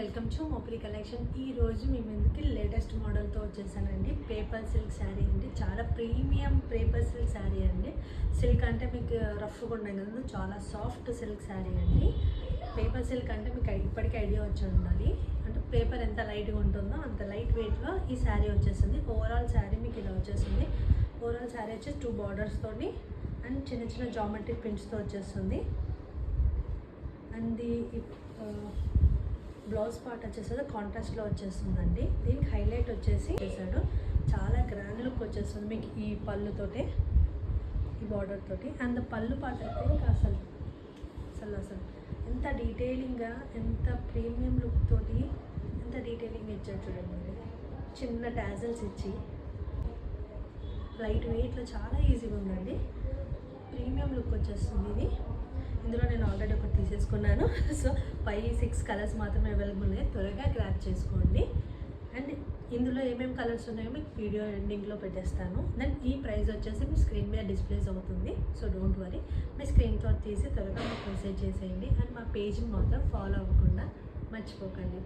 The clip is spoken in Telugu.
Welcome to మోపిరి collection. ఈ రోజు మీ ముందుకి లేటెస్ట్ మోడల్తో వచ్చేసానండి. పేపర్ సిల్క్ శారీ అండి, చాలా ప్రీమియం పేపర్ సిల్క్ శారీ అండి. సిల్క్ అంటే మీకు రఫ్గా ఉండదు కదా, చాలా సాఫ్ట్ సిల్క్ శారీ అండి. పేపర్ సిల్క్ అంటే మీకు ఇప్పటికీ ఐడియా వచ్చి ఉండాలి, అంటే పేపర్ ఎంత లైట్గా ఉంటుందో అంత లైట్ వెయిట్లో ఈ శారీ వచ్చేస్తుంది. ఓవరాల్ శారీ మీకు ఇలా వచ్చేస్తుంది. ఓవరాల్ శారీ వచ్చేసి 2 బార్డర్స్ తోటి అండ్ చిన్న చిన్న జామెట్రిక్ ప్రింట్స్తో వచ్చేస్తుంది. అండ్ బ్లౌజ్ పార్ట్ వచ్చేసి కాంట్రాస్ట్లో వచ్చేస్తుందండి. దీనికి హైలైట్ వచ్చేసి చేశాడు, చాలా గ్రాండ్ లుక్ వచ్చేస్తుంది మీకు ఈ పళ్ళుతోటి, ఈ బార్డర్ తోటి. అండ్ పళ్ళు పార్ట్ అయితే ఇంకా అసలు ఎంత డీటెయిలింగ్గా, ఎంత ప్రీమియం లుక్ తోటి ఎంత డీటెయిలింగ్ ఇచ్చాడు చూడండి. చిన్న టాజల్స్ ఇచ్చి లైట్ వెయిట్లో చాలా ఈజీగా ఉందండి. ప్రీమియం లుక్ వచ్చేస్తుంది ఇది. ఇందులో నేను ఆల్రెడీ ఒకటి తీసేసుకున్నాను. సో 5-6 కలర్స్ మాత్రమే అవైలబుల్ ఉన్నాయి, త్వరగా గ్రాప్ చేసుకోండి. అండ్ ఇందులో ఏమేమి కలర్స్ ఉన్నాయో మీకు వీడియో ఎండింగ్లో పెట్టేస్తాను. దెన్ ఈ ప్రైస్ వచ్చేసి మీ స్క్రీన్ మీద డిస్ప్లేస్ అవుతుంది. So don't worry, me screen shot తీసి త్వరగా మీకు మెసేజ్ చేసేయండి. అండ్ మా పేజ్ని మాత్రం ఫాలో అవ్వకుండా మర్చిపోకండి.